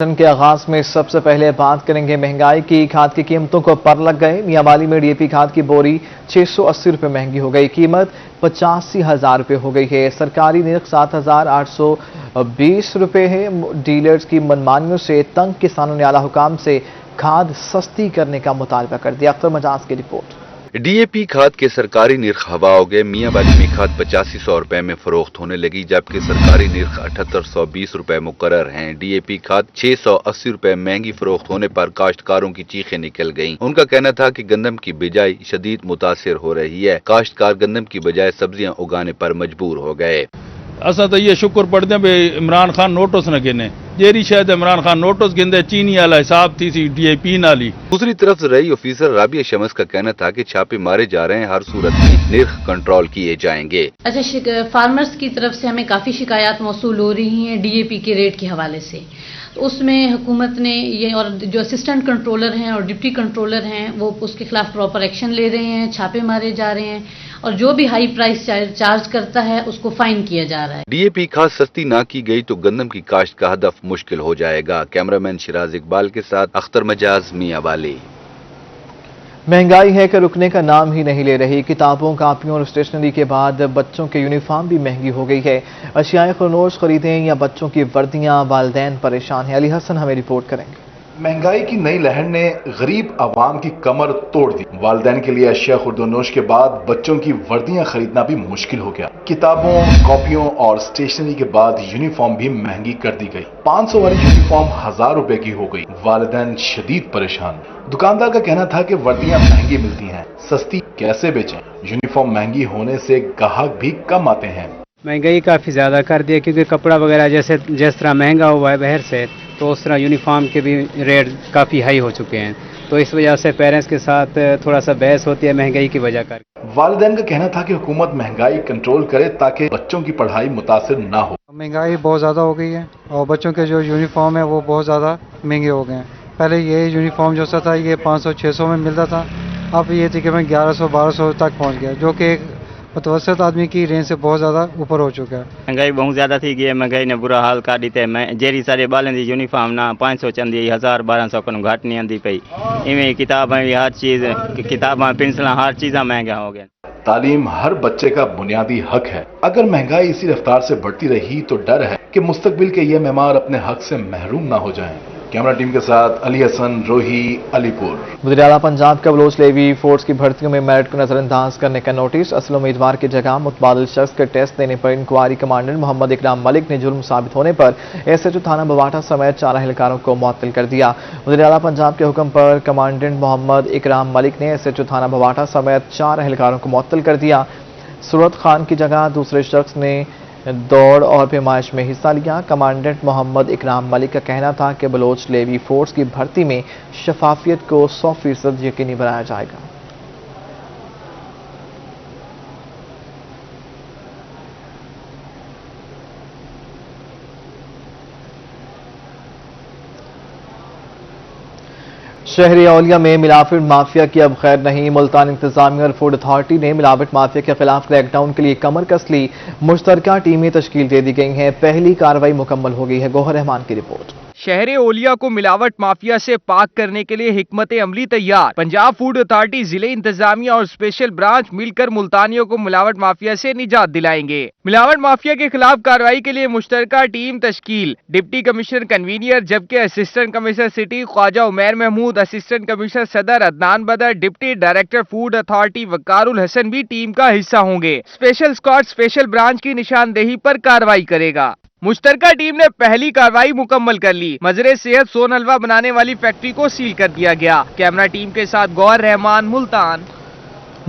के आगाज में सबसे पहले बात करेंगे महंगाई की। खाद की कीमतों को पर लग गए। मियांवाली में डीएपी खाद की बोरी 680 रुपये महंगी हो गई। कीमत 85,000 रुपये हो गई है। सरकारी निर्ख 7,820 रुपये है। डीलर्स की मनमानियों से तंग किसानों ने आला हुकाम से खाद सस्ती करने का मुतालबा कर दिया। अख्तर मजाज की रिपोर्ट। डीएपी खाद के सरकारी निर्ख हवा हो गए। मियांवाली में खाद 8500 रुपए में फरोख्त होने लगी, जबकि सरकारी निर्ख 7820 रुपए मुकर्रर हैं। डीएपी खाद 680 रुपए महंगी फरोख्त होने पर काश्तकारों की चीखें निकल गईं। उनका कहना था कि गंदम की बिजाई शदीद मुतासिर हो रही है। काश्तकार गंदम की बजाय सब्जियां उगाने पर मजबूर हो गए। असा तो ये शुक्र पढ़ते भाई इमरान खान नोटिस न गिने, जेरी शायद इमरान खान नोटिस गिंदे चीनी वाला हिसाब थी सी डीएपी नाली। दूसरी तरफ रही ऑफिसर राबिया शमस का कहना था कि छापे मारे जा रहे हैं, हर सूरत में निर्ख कंट्रोल किए जाएंगे। अच्छा, फार्मर्स की तरफ से हमें काफी शिकायत मौसूल हो रही हैं डीएपी के रेट के हवाले से। उसमें हुकूमत ने ये और जो असिस्टेंट कंट्रोलर हैं और डिप्टी कंट्रोलर हैं वो उसके खिलाफ प्रॉपर एक्शन ले रहे हैं, छापे मारे जा रहे हैं और जो भी हाई प्राइस चार्ज करता है उसको फाइन किया जा रहा है। डीएपी खाद सस्ती ना की गई तो गंदम की काश्त का हदफ मुश्किल हो जाएगा। कैमरामैन शिराज इकबाल के साथ अख्तर मजाज, मियांवाली। महंगाई है कि रुकने का नाम ही नहीं ले रही। किताबों, कापियों और स्टेशनरी के बाद बच्चों के यूनिफॉर्म भी महंगी हो गई है। अशियाए खुनोश खरीदें या बच्चों की वर्दियां, वालिदैन परेशान हैं। अली हसन हमें रिपोर्ट करेंगे। महंगाई की नई लहर ने गरीब आवाम की कमर तोड़ दी। वालिदैन के लिए अशिया खुर्दोनोश के बाद बच्चों की वर्दियां खरीदना भी मुश्किल हो गया। किताबों, कॉपियों और स्टेशनरी के बाद यूनिफॉर्म भी महंगी कर दी गई। 500 वाली यूनिफॉर्म 1000 रुपए की हो गई। वालिदैन शदीद परेशान। दुकानदार का कहना था कि वर्दियां महंगी मिलती हैं, सस्ती कैसे बेचें। यूनिफॉर्म महंगी होने से ग्राहक भी कम आते हैं। महंगाई काफ़ी ज़्यादा कर दी है, क्योंकि कपड़ा वगैरह जिस तरह महंगा हुआ है बाहर से, तो उस तरह यूनिफॉर्म के भी रेट काफ़ी हाई हो चुके हैं। तो इस वजह से पेरेंट्स के साथ थोड़ा सा बहस होती है महंगाई की वजह कर। वालिदैन का कहना था कि हुकूमत महंगाई कंट्रोल करे ताकि बच्चों की पढ़ाई मुतासिर ना हो। महंगाई बहुत ज़्यादा हो गई है और बच्चों के जो यूनिफॉर्म है वो बहुत ज़्यादा महंगे हो गए हैं। पहले ये यूनिफॉर्म जो सा था ये 500-600 में मिलता था, अब ये तकरीबन 1100-1200 तक पहुँच गया, जो कि एक मुतवसत आदमी की रेंज से बहुत ज़्यादा ऊपर हो चुका है। महंगाई बहुत ज़्यादा थी गई। महंगाई ने बुरा हाल कर दी। मैं जेरी सारे बालन की यूनिफॉर्म ना 500 चंदी 1000-1200 को घट नहीं आती पई। इवें किताबें भी हर चीज़, किताबें पेंसिल हर चीज़ा महंगा हो गया। तालीम हर बच्चे का बुनियादी हक है। अगर महंगाई इसी रफ्तार से बढ़ती रही तो डर है कि मुस्तकबिल के ये मेहमान अपने हक से महरूम ना हो जाएं। कैमरा टीम के साथ अली हसन, रोही, अलीपुर। वज़ीर आला पंजाब का बलोच लेवी फोर्स की भर्तियों में मेरिट को नजरअंदाज करने का नोटिस। असल उम्मीदवार की जगह मुतबादिल शख्स के टेस्ट देने पर इंक्वायरी कमांडेंट मोहम्मद इकराम मलिक ने जुर्म साबित होने पर एसएचओ थाना बवाटा समेत 4 अहलकारों को मुअत्तल कर दिया। वज़ीर आला पंजाब के हुक्म पर कमांडेंट मोहम्मद इकराम मलिक ने एसएचओ थाना बवाटा समेत 4 अहलकारों को मुअत्तल कर दिया। सूरत खान की जगह दूसरे शख्स ने दौड़ और पैमाइश में हिस्सा लिया। कमांडेंट मोहम्मद इकराम मलिक का कहना था कि बलोच लेवी फोर्स की भर्ती में शफाफियत को 100% यकीनी बनाया जाएगा। शहरी औलिया में मिलावट माफिया की अब खैर नहीं। मुल्तान इंतजामिया और फूड अथॉरिटी ने मिलावट माफिया के खिलाफ क्रैकडाउन के लिए कमर कस ली। मुश्तरका टीमें तश्कील दे दी गई हैं। पहली कार्रवाई मुकम्मल हो गई है। गौहर रहमान की रिपोर्ट। शहर ओलिया को मिलावट माफिया से पाक करने के लिए हिकमत अमली तैयार। पंजाब फूड अथॉरिटी, जिले इंतजामिया और स्पेशल ब्रांच मिलकर मुल्तानियों को मिलावट माफिया से निजात दिलाएंगे। मिलावट माफिया के खिलाफ कार्रवाई के लिए मुश्तरका टीम तश्कील। डिप्टी कमिश्नर कन्वीनियर, जबकि assistant commissioner city Khawaja Umair Mahmood, assistant commissioner Saddar Adnan Badar, deputy director food authority Waqarul Hassan भी टीम का हिस्सा होंगे। स्पेशल स्क्वाड स्पेशल ब्रांच की निशानदेही पर कार्रवाई करेगा। मुश्तरका टीम ने पहली कार्रवाई मुकम्मल कर ली। मजरे सेहत सोन हलवा बनाने वाली फैक्ट्री को सील कर दिया गया। कैमरा टीम के साथ गौहर रहमान, मुल्तान।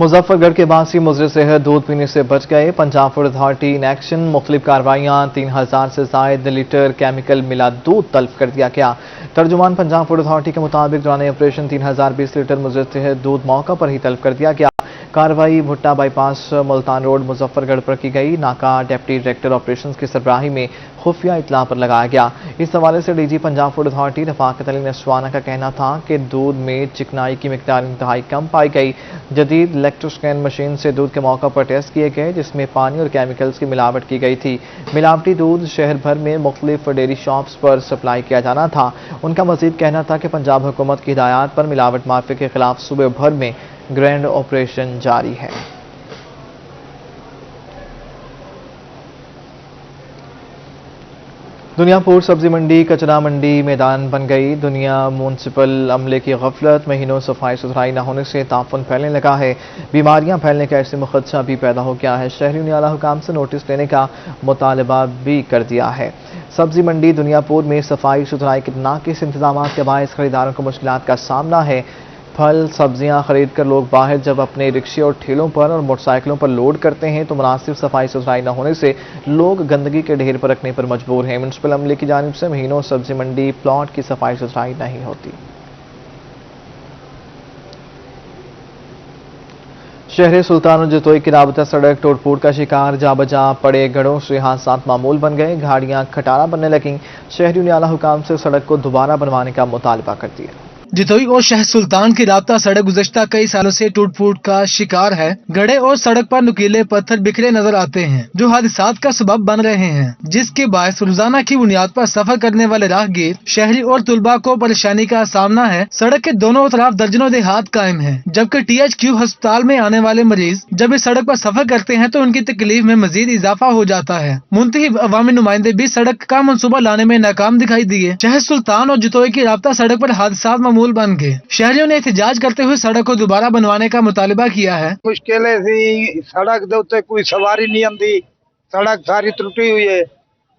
मुजफ्फरगढ़ के बासी मुजरे सेहत दूध पीने से बच गए। Punjab food authority in action. मुख्तलिफ कार्रवाइयाँ। 3000 से जायद लीटर केमिकल मिला दूध तल्फ कर दिया गया। तर्जुमान पंजाब फूड अथॉरिटी के मुताबिक दौरान ऑपरेशन 3020 लीटर मुजरे सेहत दूध मौका पर ही तल्फ कर दिया गया। कार्रवाई भुट्टा बाईपास मुल्तान रोड मुजफ्फरगढ़ पर की गई। नाका डिप्टी डायरेक्टर ऑपरेशंस की सरबराही में खुफिया इतला पर लगाया गया। इस हवाले से DG Punjab food authority Rafaqat Ali Naswana का कहना था कि दूध में चिकनाई की मिकदार इंतहाई कम पाई गई। जदीद इलेक्ट्रोस्कैन मशीन से दूध के मौका पर टेस्ट किए गए जिसमें पानी और केमिकल्स की मिलावट की गई थी। मिलावटी दूध शहर भर में मुख्तलिफ डेयरी शॉप्स पर सप्लाई किया जाना था। उनका मजीद कहना था कि पंजाब हुकूमत की हिदायत पर मिलावट माफिया के खिलाफ सूबे भर में ग्रैंड ऑपरेशन जारी है। दुनियापुर सब्जी मंडी कचरा मंडी मैदान बन गई। दुनिया म्यूनसिपल अमले की गफलत, महीनों सफाई सुथराई न होने से ताफुन फैलने लगा है। बीमारियां फैलने का ऐसे मुखदशा भी पैदा हो गया है। शहरियों ने आला हुकाम से नोटिस लेने का मुतालबा भी कर दिया है। सब्जी मंडी दुनियापुर में सफाई सुथराई के नाकिस इंतजाम के बायस खरीदारों को मुश्किलात का सामना है। फल सब्जियां खरीद कर लोग बाहर जब अपने रिक्शे और ठेलों पर और मोटरसाइकिलों पर लोड करते हैं तो मुनासिब सफाई सुथराई न होने से लोग गंदगी के ढेर पर रखने पर मजबूर हैं। म्यूनसिपल अमले की जानिब से महीनों सब्जी मंडी प्लॉट की सफाई सुथराई नहीं होती। शहर सुल्तान और जतोई की राबता सड़क तोड़फोड़ का शिकार, जा बजा पड़े गढ़ों से हादसात मामूल बन गए। गाड़ियां खटारा बनने लगीं। शहरियों ने आला हुकाम से सड़क को दोबारा बनवाने का मुतालबा कर दिया। जतोई और शहर सुल्तान की राबता सड़क गुज़श्ता कई सालों से टूट फूट का शिकार है। गड्ढे और सड़क पर नुकीले पत्थर बिखरे नजर आते हैं जो हादसात का सबब बन रहे हैं, जिसके बायस रोजाना की बुनियाद पर सफर करने वाले राहगीर, शहरी और तुलबा को परेशानी का सामना है। सड़क के दोनों तरफ दर्जनों देहात कायम है, जबकि THQ अस्पताल में आने वाले मरीज जब इस सड़क पर सफर करते हैं तो उनकी तकलीफ में मजीद इजाफा हो जाता है। मुंतखब अवामी नुमाइंदे भी सड़क का मंसूबा लाने में नाकाम दिखाई दिए। शहर सुल्तान और जतोई की राबता सड़क पर हादसात बन गए। शहरियों ने एहतजाज करते हुए सड़क को दोबारा बनवाने का मुतालिबा किया है। मुश्किल सी सड़क दे उत्ते कोई सवारी नहीं आती, सड़क सारी त्रुटी हुई है,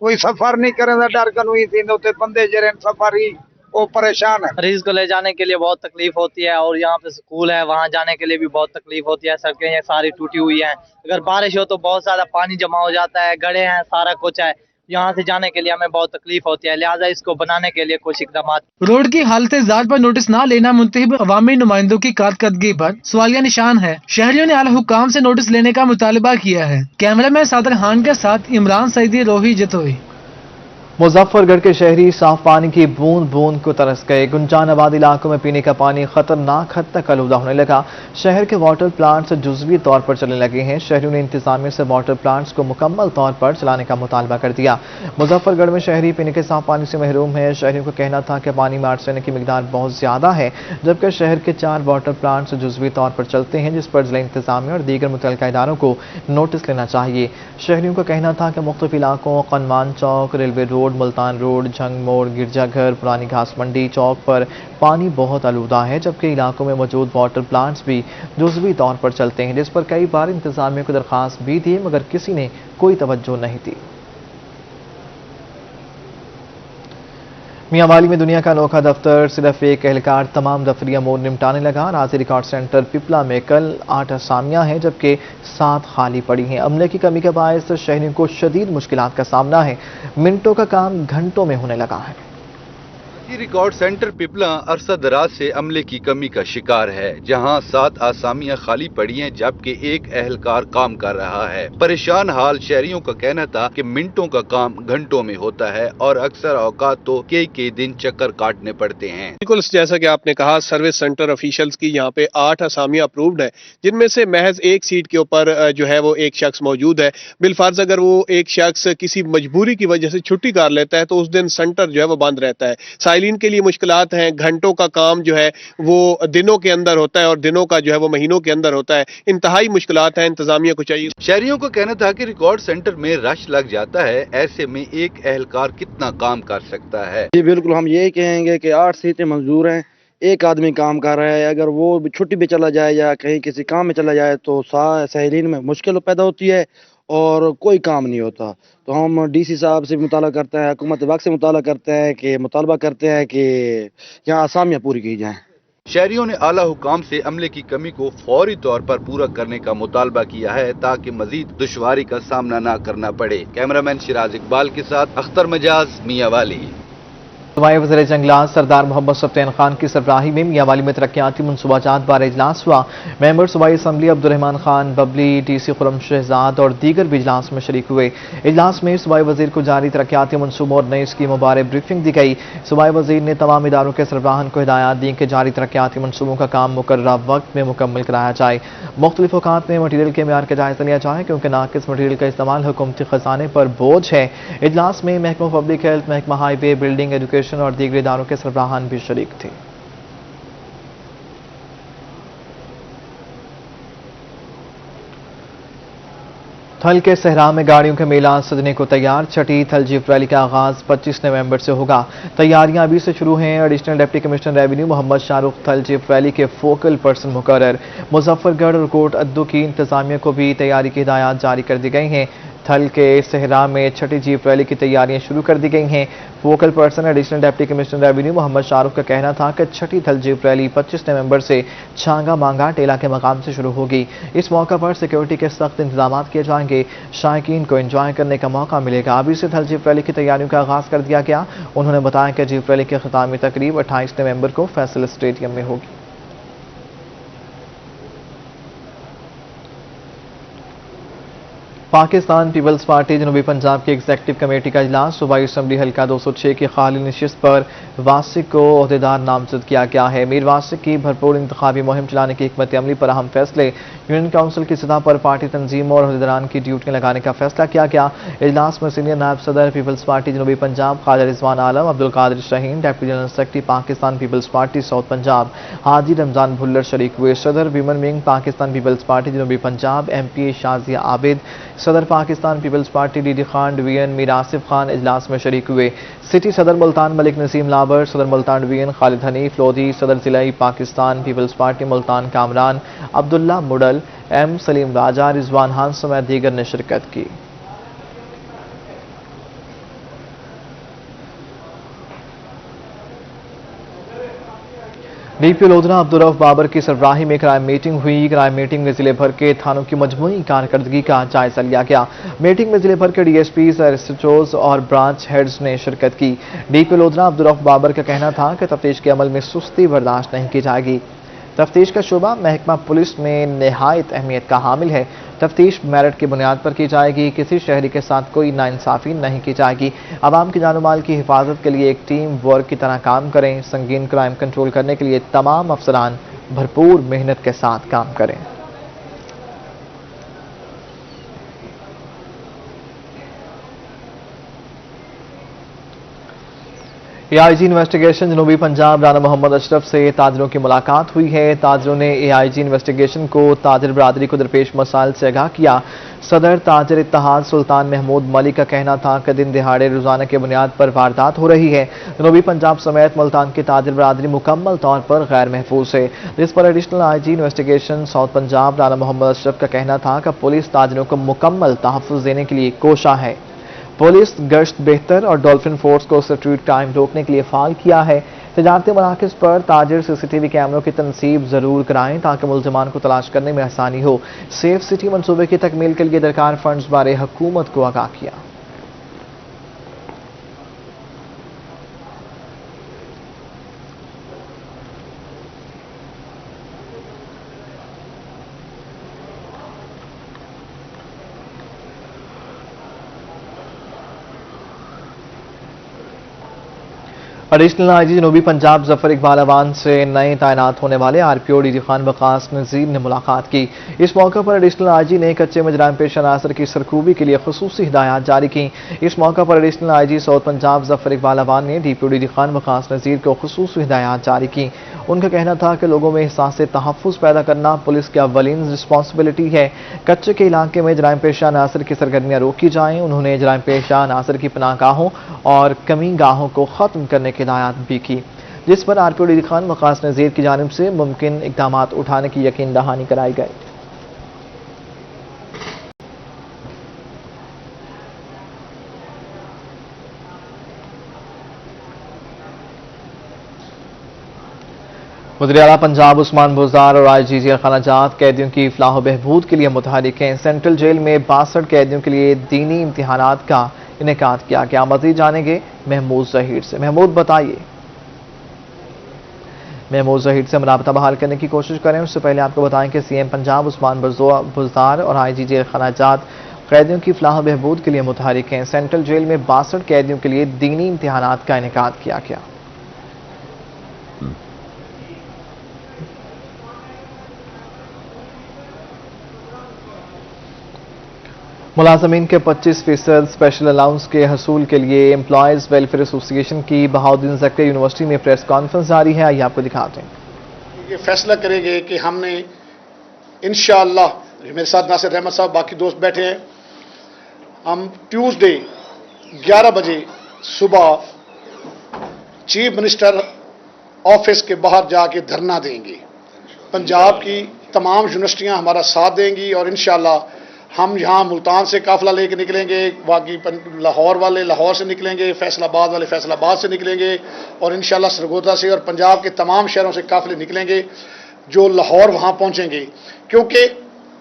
कोई सफर नहीं करे डर कनुई थी उत्ते बंदे जरे सफारी वो परेशान है। मरीज को ले जाने के लिए बहुत तकलीफ होती है और यहाँ पे स्कूल है वहाँ जाने के लिए भी बहुत तकलीफ होती है। सड़कें ये सारी टूटी हुई हैं, अगर बारिश हो तो बहुत ज्यादा पानी जमा हो जाता है, गड्ढे हैं, सारा कुछ है। यहाँ से जाने के लिए हमें बहुत तकलीफ होती है, लिहाजा इसको बनाने के लिए कुछ इकदाम। रोड की हालत ज़ात पर नोटिस न लेना मुंतखब अवामी नुमाइंदों की कारकर्दगी पर सवालिया निशान है। शहरियों ने आला हुकाम से नोटिस लेने का मुतालबा किया है। कैमरामैन सादर खान के साथ इमरान सईदी, रोही, जतोई। मुजफ्फरगढ़ के शहरी साफ पानी की बूंद बूंद को तरस गए। गुंजान आबाद इलाकों में पीने का पानी खतरनाक हद तक आलूदा होने लगा। शहर के वाटर प्लांट्स जुज़वी तौर पर चलने लगे हैं। शहरियों ने इंतजामिया से वाटर प्लांट्स को मुकम्मल तौर पर चलाने का मुतालबा कर दिया। मुजफ्फरगढ़ में शहरी पीने के साफ पानी से महरूम है। शहरियों का कहना था कि पानी में आर्सेनिक की मिकदार बहुत ज्यादा है, जबकि शहर के 4 वाटर प्लांट्स जुज़वी तौर पर चलते हैं, जिस पर जिला इंतजामिया और दीगर मुतल्लिका इदारों को नोटिस लेना चाहिए। शहरियों का कहना था कि मुख्तलिफ इलाकों कनमान चौक, रेलवे रोड, मुल्तान रोड, जंग मोड़, गिरजाघर, पुरानी घास मंडी चौक पर पानी बहुत आलूदा है, जबकि इलाकों में मौजूद वाटर प्लांट्स भी जुज़वी तौर पर चलते हैं, जिस पर कई बार इंतजामिया को दरख्वास्त भी दी मगर किसी ने कोई तवज्जो नहीं दी। मियांवाली में दुनिया का अनोखा दफ्तर, सिर्फ एक एहलकार तमाम दफ्तरी अमूर निपटाने लगा। राजी रिकॉर्ड सेंटर पिपला में कल 8 असामियां हैं, जबकि 7 खाली पड़ी हैं। अमले की कमी के बायस शहरियों को शदीद मुश्किलात का सामना है। मिनटों का काम घंटों में होने लगा है। रिकॉर्ड सेंटर पिपला अरसा दराज से अमले की कमी का शिकार है, जहां 7 आसामियां खाली पड़ी हैं, जबकि एक अहलकार काम कर रहा है। परेशान हाल शहरियों का कहना था कि मिनटों का काम घंटों में होता है और अक्सर औकात तो कई दिन चक्कर काटने पड़ते हैं। बिल्कुल जैसा कि आपने कहा, सर्विस सेंटर ऑफिशियल्स की यहाँ पे 8 आसामियां अप्रूव्ड है, जिनमें से महज एक सीट के ऊपर जो है वो एक शख्स मौजूद है। बिलफर्ज अगर वो एक शख्स किसी मजबूरी की वजह से छुट्टी कर लेता है तो उस दिन सेंटर जो है वो बंद रहता है। साइलिन के लिए मुश्किलात हैं। घंटों का काम जो है वो दिनों के अंदर होता है और दिनों का जो है वो महीनों के अंदर होता है। इंतहाई मुश्किलात हैं, इंतजामिया को चाहिए। शहरियों का कहना था कि रिकॉर्ड सेंटर में रश लग जाता है, ऐसे में एक अहलकार कितना काम कर सकता है। जी बिल्कुल, हम यही कहेंगे कि 8 सीटें मंजूर हैं, एक आदमी काम कर रहा है। अगर वो छुट्टी पे चला जाए या कहीं किसी काम में चला जाए तो साहिलीन में मुश्किल पैदा होती है और कोई काम नहीं होता। तो हम DC साहब से मुताला करते हैं, हुकूमत वक्त से मुतालबा करते हैं कि यहाँ आसामियाँ पूरी की जाएं। शहरियों ने आला हुकाम से अमले की कमी को फौरी तौर पर पूरा करने का मुतालबा किया है, ताकि मजीद दुश्वारी का सामना न करना पड़े। कैमरामैन शिराज इकबाल के साथ अख्तर मजाज, मियांवाली। सूबाई वज़ीर जंगलात सरदार मोहम्मद सफ्तान खान की सरबराही में मियांवाली में तरक्याती मनसूबाजात बारे इजलास हुआ। मेंबर सूबाई असम्बली अब्दुर्रहमान खान बबली, डीसी खुरम शहजाद और दीगर भी इजलास में शरीक हुए। इजलास में सूबाई वज़ीर को जारी तरक्याती मनसूबों और नई स्कीमों बारे ब्रीफिंग दी गई। सूबाई वज़ीर ने तमाम इदारों के सरबराहान को हिदायत दी कि जारी तरक्याती मनसूबों का काम मुकर्ररा वक्त में मुकम्मल कराया जाए। मुख्तलिफ औकात में मटीरियल के म्यार का जायजा लिया जाए क्योंकि नाकिस मटीरियल का इस्तेमाल हुकूमती खजाने पर बोझ है। इजलास में महकमा पब्लिक हेल्थ, महकमा हाईवे, बिल्डिंग, एजुकेशन और दीगर इदारों के सरबराहान भी शरीक थे। थल के सहरा में गाड़ियों का मेला सजने को तैयार। छठी थल जीप रैली का आगाज 25 नवंबर से होगा। तैयारियां अभी से शुरू हैं। Additional deputy commissioner revenue Mohammad Shahrukh Thal jeep rally के फोकल पर्सन मुकर्रर। मुजफ्फरगढ़ और कोट अद्दू की इंतजामिया को भी तैयारी की हिदायत जारी कर दी गई हैं। थल के सहरा में छठी जीप रैली की तैयारियां शुरू कर दी गई हैं। Focal person additional deputy commissioner revenue Mohammad Shahrukh का कहना था कि छठी थल जीप रैली 25 नवंबर से छांगा मांगा टेला के मकाम से शुरू होगी। इस मौका पर सिक्योरिटी के सख्त इंतजाम किए जाएंगे। शायकीन को एंजॉय करने का मौका मिलेगा। अभी से थल जीप रैली की तैयारियों का आगाज कर दिया गया। उन्होंने बताया कि जीप रैली की खितामी तकरीब 28 नवंबर को फैसल स्टेडियम में होगी। पाकिस्तान पीपल्स पार्टी जनूबी पंजाब की एग्जीक्यूटिव कमेटी का इजलास। सूबाई असम्बली हल्का 206 की खाली नशिस्त पर वासिक को ओहदेदार नामजद किया गया है। मीर वासिक की भरपूर इंतखाबी मुहिम चलाने की हिकमत अमली पर अहम फैसले। यूनियन काउंसिल की सतह पर पार्टी तंजीमों और ओहदेदारान की ड्यूटियां लगाने का फैसला किया गया। इजलास में सीनियर नायब सदर पीपल्स पार्टी जनूबी Punjab Khawaja Rizwan Alam, Abdul Qadir Shaheen, deputy general secretary Pakistan Peoples Party south Punjab Haji Ramzan Bhullar शरीक हुए। सदर विमन विंग पाकिस्तान पीपल्स पार्टी जनूबी पंजाब MP शाजिया आबिद, सदर पाकिस्तान पीपल्स पार्टी DD खान डिवीजन मीर आसिफ खान इजलास में शरीक हुए। सिटी सदर मुल्तान मलिक नसीम लाबर, सदर मुल्तान डिवीजन खालिद हनीफ लोधी, सदर जिलाई पाकिस्तान पीपल्स पार्टी मुल्तान कामरान अब्दुल्ला मुडल, M सलीम राजा, रिजवान हान समेत दीगर ने शिरकत की। DPO लोधरा अब्दुर्रऊफ बाबर की सरबराही में क्राइम मीटिंग हुई। क्राइम मीटिंग में जिले भर के थानों की मजमूई कारकर्दगी का जायजा लिया गया। मीटिंग में जिले भर के DSPs, SHOs और ब्रांच हेड्स ने शिरकत की। DPO लोधरा अब्दुर्रऊफ बाबर का कहना था कि तफ्तीश के अमल में सुस्ती बर्दाश्त नहीं की जाएगी। तफ्तीश का शोबा महकमा पुलिस में निहायत अहमियत का हामिल है। तफ्तीश मेरिट की बुनियाद पर की जाएगी। किसी शहरी के साथ कोई नाइंसाफी नहीं की जाएगी। आवाम की जान माल की हिफाजत के लिए एक टीम वर्क की तरह काम करें। संगीन क्राइम कंट्रोल करने के लिए तमाम अफसरान भरपूर मेहनत के साथ काम करें। AIG इन्वेस्टिगेशन जनूबी पंजाब राना मोहम्मद अशरफ से ताजरों की मुलाकात हुई है। ताजरों ने AIG इन्वेस्टिगेशन को ताजर बरादरी को दरपेश मसाइल से आगाह किया। सदर ताजर इत्तेहाद सुल्तान महमूद मलिक का कहना था कि दिन दिहाड़े रोजाना की बुनियाद पर वारदात हो रही है। जनूबी पंजाब समेत मुल्तान की ताजर बरादरी मुकम्मल तौर पर गैर महफूज है, जिस पर additional IG investigation South Punjab Rana Mohammad Ashraf का कहना था कि पुलिस ताजरों को मुकम्मल तहफ़्फ़ुज़ देने के लिए कोशा है। पुलिस गश्त बेहतर और डॉल्फिन फोर्स को स्ट्रीट क्राइम रोकने के लिए फाल किया है। तजारती मराकज़ पर ताजिर CCTV कैमरों की तनसीब जरूर कराएं ताकि मुल्ज़िमान को तलाश करने में आसानी हो। सेफ सिटी मनसूबे की तकमील के लिए दरकार फंड्स बारे हुकूमत को आगाह किया। एडिशनल IG जनूबी पंजाब जफर इकबाल अवान से नए तैनात होने वाले RPO DD खान वकास नज़ीर ने मुलाकात की। इस मौके पर एडिशनल IG ने कच्चे में जराइम पेशा अनासर की सरकूबी के लिए खुसूसी हिदायत जारी की। इस मौके पर additional IG South Punjab Zafar Iqbal Awan ने DPO DD खान वकास नज़ीर को खुसूसी हिदायत जारी की। उनका कहना था कि लोगों में एहसास तहफ़्फ़ुज़ पैदा करना पुलिस की अव्वलीन रिस्पॉन्सिबिलिटी है। कच्चे के इलाके में जराइम पेशा अनासर की सरगर्मियाँ रोकी जाएँ। उन्होंने जराइम पेशा अनासर की पनाहगाहों और कमी गाहों को ख़त्म करने की हिदायत भी की, जिस पर RPO DD खान वकास नज़ीर की जानिब से मुमकिन इक़दाम उठाने की यकीन दहानी कराई गई। वज़ीर आला पंजाब उस्मान बुज़दार और IG जेल खाना जात कैदियों की फलाह बहबूद के लिए मुतहरिक हैं। सेंट्रल जेल में 62 कैदियों के लिए दीनी इम्तिहानात का इनेकाद किया गया। मजीद जानेंगे महमूद जहीर से। महमूद बताइए। महमूद जहीर से हम राबता बहाल करने की कोशिश करें उससे पहले आपको बताएं कि सीएम पंजाब उस्मान बुज़दार और आईजी जेल खनाजात कैदियों की फलाह बहबूद के लिए मुतहरिक हैं। सेंट्रल जेल में 62 कैदियों के लिए दीनी इम्तिहानात का इनेकाद किया गया। मुलाजमीन के 25% स्पेशल अलाउंस के हसूल के लिए एम्प्लॉयज़ वेलफेयर एसोसिएशन की बहाउद्दीन ज़कीर यूनिवर्सिटी में प्रेस कॉन्फ्रेंस जारी है। आइए आपको दिखाते हैं। ये फैसला करेंगे कि हमने इंशाअल्लाह, मेरे साथ नासिर अहमद साहब बाकी दोस्त बैठे हैं, हम ट्यूसडे 11 बजे सुबह चीफ मिनिस्टर ऑफिस के बाहर जाके धरना देंगे। पंजाब की तमाम यूनिवर्सिटियां हमारा साथ देंगी और इंशाअल्लाह हम यहाँ मुल्तान से काफिला लेके निकलेंगे, बाकी लाहौर वाले लाहौर से निकलेंगे, फैसलाबाद वाले फैसलाबाद से निकलेंगे और इंशाअल्लाह सरगोदा से और पंजाब के तमाम शहरों से काफिले निकलेंगे जो लाहौर वहाँ पहुँचेंगे। क्योंकि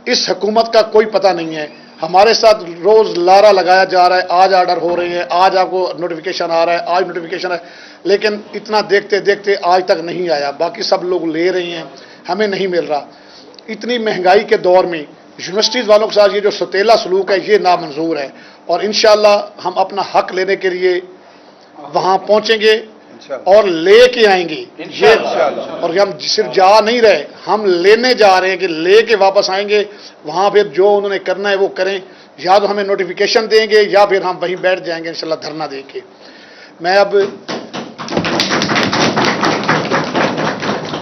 इस हुकूमत का कोई पता नहीं है, हमारे साथ रोज़ लारा लगाया जा रहा है, आज ऑर्डर हो रहे हैं, आज आपको नोटिफिकेशन आ रहा है, आज नोटिफिकेशन है, लेकिन इतना देखते देखते आज तक नहीं आया। बाकी सब लोग ले रहे हैं, हमें नहीं मिल रहा। इतनी महंगाई के दौर में यूनिवर्सिटीज़ वालों के साथ ये जो सतेला सलूक है ये नामंजूर है और इंशाअल्लाह हम अपना हक लेने के लिए वहाँ पहुँचेंगे और लेके आएंगे ये। और हम सिर्फ जा नहीं रहे, हम लेने जा रहे हैं कि लेके वापस आएंगे। वहाँ फिर जो उन्होंने करना है वो करें, या तो हमें नोटिफिकेशन देंगे या फिर हम वहीं बैठ जाएंगे इंशाअल्लाह धरना दे के। मैं अब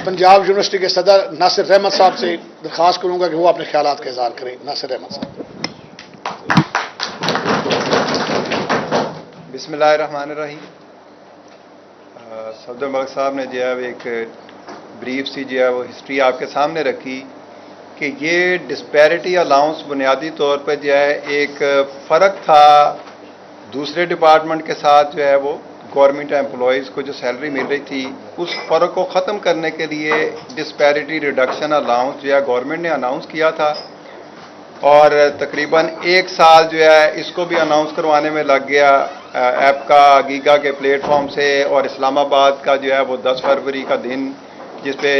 पंजाब यूनिवर्सिटी के सदर नासिर अहमद साहब से दरख्वास्त करूंगा कि वो अपने ख्यालात का इज़हार करें। नासिर अहमद साहब। बिस्मिल्लाहिर्रहमानिर्रहीम। सफदर मलिक साहब ने जो है एक ब्रीफ सी जो है वो हिस्ट्री आपके सामने रखी कि ये डिस्पैरिटी अलाउंस बुनियादी तौर पर जो है एक फ़र्क था दूसरे डिपार्टमेंट के साथ जो है वो गवर्नमेंट एम्प्लॉयज़ को जो सैलरी मिल रही थी उस फ़र्क को ख़त्म करने के लिए डिस्पैरिटी रिडक्शन अलाउंस जो है गवर्नमेंट ने अनाउंस किया था और तकरीबन 1 साल जो है इसको भी अनाउंस करवाने में लग गया एपका गीगा के प्लेटफॉर्म से। और इस्लामाबाद का जो है वो 10 फरवरी का दिन जिस पे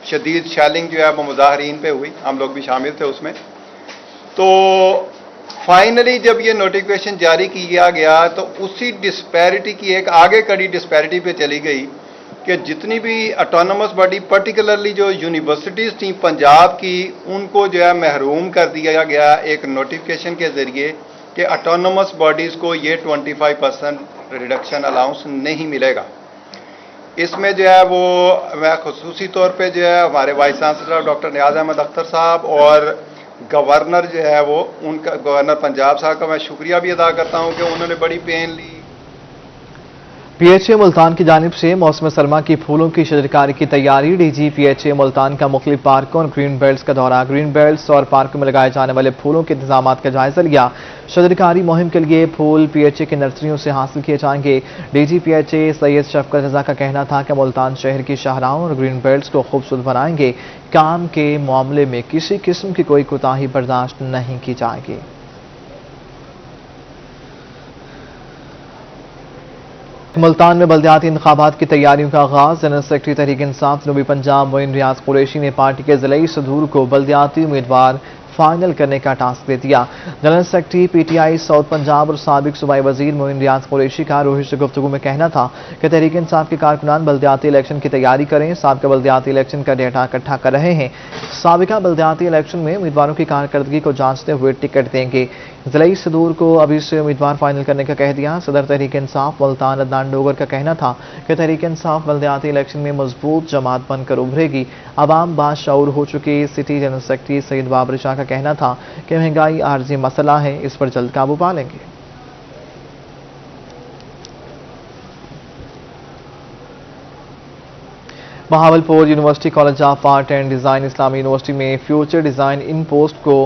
शदीद शैलिंग जो है वो मुजाहरीन पे हुई, हम लोग भी शामिल थे उसमें। तो फाइनली जब ये नोटिफिकेशन जारी किया गया तो उसी डिस्पैरिटी की एक आगे कड़ी डिस्पैरिटी पे चली गई कि जितनी भी ऑटोनमस बॉडी पर्टिकुलरली जो यूनिवर्सिटीज़ थी पंजाब की उनको जो है महरूम कर दिया गया एक नोटिफिकेशन के ज़रिए कि ऑटोनमस बॉडीज़ को ये 25% रिडक्शन अलाउंस नहीं मिलेगा। इसमें जो है वो मैं खुसूसी तौर पे जो है हमारे वाइस चांसलर डॉक्टर नियाज़ अहमद अख्तर साहब और गवर्नर जो है वो उनका गवर्नर पंजाब साहब का मैं शुक्रिया भी अदा करता हूं कि उन्होंने बड़ी पेन ली। पीएचए मुल्तान की जानिब से मौसम सरमा की फूलों की शजरकारी की तैयारी। डीजी पीएचए मुल्तान का मुख्तलिफ पार्कों और ग्रीन बेल्ट्स का दौरा। ग्रीन बेल्ट्स और पार्कों में लगाए जाने वाले फूलों के इंतजाम का जायजा लिया। शजरकारी मुहिम के लिए फूल पीएचए की नर्सरियों से हासिल किए जाएंगे। डीजी पीएचए सैयद शफकत रजा का कहना था कि मुल्तान शहर की शाहराहों और ग्रीन बेल्ट्स को खूबसूरत बनाएंगे। काम के मामले में किसी किस्म की कोई कोताही बर्दाश्त नहीं की जाएगी। मुल्तान में बल्दियाती इंतखाबात की तैयारियों का आगाज। जनरल सेक्रेटरी तहरीक इंसाफ जनूबी पंजाब मोइन रियाज कुरैशी ने पार्टी के ज़िले सदूर को बल्दियाती उम्मीदवार फाइनल करने का टास्क दे दिया। General secretary PTI south Punjab और साबिक सूबाई वजीर मोइन रियाज कुरैशी का रोहित से गुफ्तगू में कहना था कि तहरीक इंसाफ के कारकुनान बल्दियाती इलेक्शन की तैयारी करें। साबिका बल्दियाती इलेक्शन का डेटा इकट्ठा कर रहे हैं। साबिका बल्दियाती इलेक्शन में उम्मीदवारों की कारकर्दगी को जांचते हुए टिकट देंगे। ज़िले सदूर को अभी से उम्मीदवार फाइनल करने का कह दिया। सदर तहरीक इंसाफ मुल्तान अदनान डोगर का कहना था कि तहरीक इंसाफ बल्दियाती इलेक्शन में मजबूत जमात बनकर उभरेगी। अवाम बाशऊर हो चुकी। City general secretary Saeed Babar Shah का कहना था कि महंगाई आर्जी मसला है, इस पर जल्द काबू पा लेंगे। Bahawalpur university college of art and design Islamia university में फ्यूचर डिजाइन इन पोस्ट को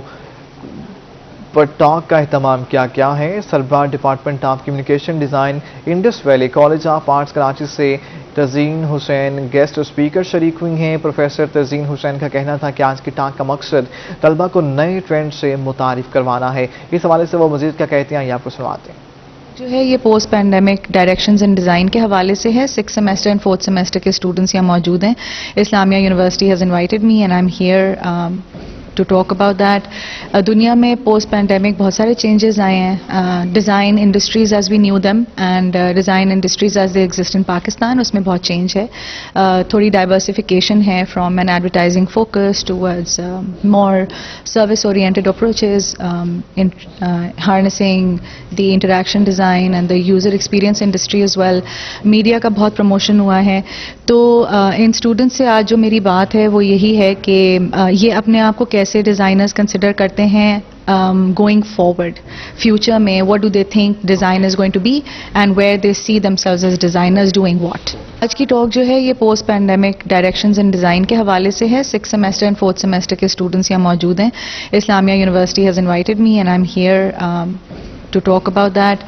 पर टॉक का एहतमाम किया गया है। सरबराह department of communication design Indus valley college of arts Karachi से तज़ीन हुसैन गेस्ट स्पीकर शरीक हुई हैं। प्रोफेसर तज़ीन हुसैन का कहना था कि आज की टॉक का मकसद तलबा को नए ट्रेंड से मुतारिफ करवाना है। इस हवाले से वो मजीद क्या कहते हैं ये आपको सुनवाते हैं। जो है ये post pandemic directions and design के हवाले से है। 6th semester and 4th semester के स्टूडेंट्स यहाँ मौजूद हैं। Islamia university has invited me and I am here to talk about that. दुनिया में पोस्ट पैंडेमिक बहुत सारे चेंजेस आए हैं। Design industries as we knew them and design industries as they exist in Pakistan, उसमें बहुत चेंज है। थोड़ी डाइवर्सिफिकेशन है from an advertising focus towards more service oriented approaches in harnessing the interaction design and the user experience industry as well. Media का बहुत promotion हुआ है। तो इन स्टूडेंट्स से आज जो मेरी बात है वो यही है कि ये अपने आप को कैसे डिज़ाइनर्स कंसिडर करते हैं गोइंग फॉरवर्ड फ्यूचर में। What do they think design is going to be and where they see themselves as designers doing what. आज की टॉक जो है ये post pandemic directions in design के हवाले से है। 6th semester and 4th semester के स्टूडेंट्स यहाँ मौजूद हैं। Islamia university has invited me and I am here to talk about that.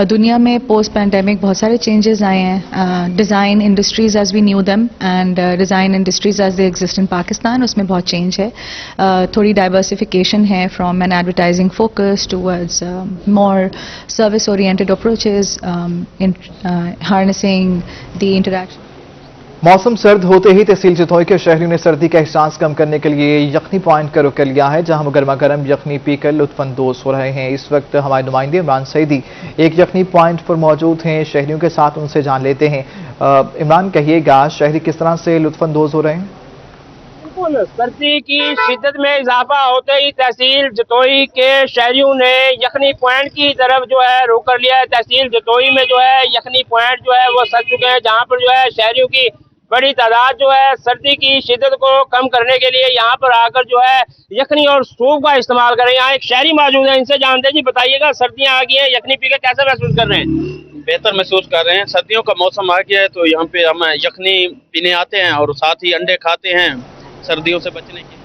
दुनिया में पोस्ट पैंडेमिक बहुत सारे चेंजेस आए हैं। Design industries as we knew them and design industries as they exist in Pakistan, उसमें बहुत चेंज है। थोड़ी डाइवर्सिफिकेशन है from an advertising focus towards more service oriented approaches in harnessing the interaction. मौसम सर्द होते ही तहसील जतोई के शहरियों ने सर्दी का एहसास कम करने के लिए यखनी पॉइंट का रुख कर लिया है, जहां गर्मा गर्म यखनी पीकर लुत्फानंदोज हो रहे हैं। इस वक्त हमारे नुमाइंदे इमरान सईदी एक यखनी पॉइंट पर मौजूद हैं, शहरियों के साथ उनसे जान लेते हैं। इमरान, कहिएगा शहरी किस तरह से लुत्फानंदोज हो रहे हैं? बिल्कुल, सर्दी की शिद्दत में इजाफा होते ही तहसील जतोई के शहरियों ने यखनी पॉइंट की तरफ जो है रुख कर लिया है। तहसील जतोई में जो है यखनी पॉइंट जो है वो सज चुके हैं, जहाँ पर जो है शहरियों की बड़ी तादाद जो है सर्दी की शिद्दत को कम करने के लिए यहाँ पर आकर जो है यखनी और सूप का इस्तेमाल करें। यहाँ एक शहरी मौजूद है, इनसे जानते हैं। जी बताइएगा, सर्दियाँ आ गई हैं, यखनी पी के कैसा महसूस कर रहे हैं? बेहतर महसूस कर रहे हैं। सर्दियों का मौसम आ गया है तो यहाँ पे हम यखनी पीने आते हैं और साथ ही अंडे खाते हैं सर्दियों से बचने के लिए।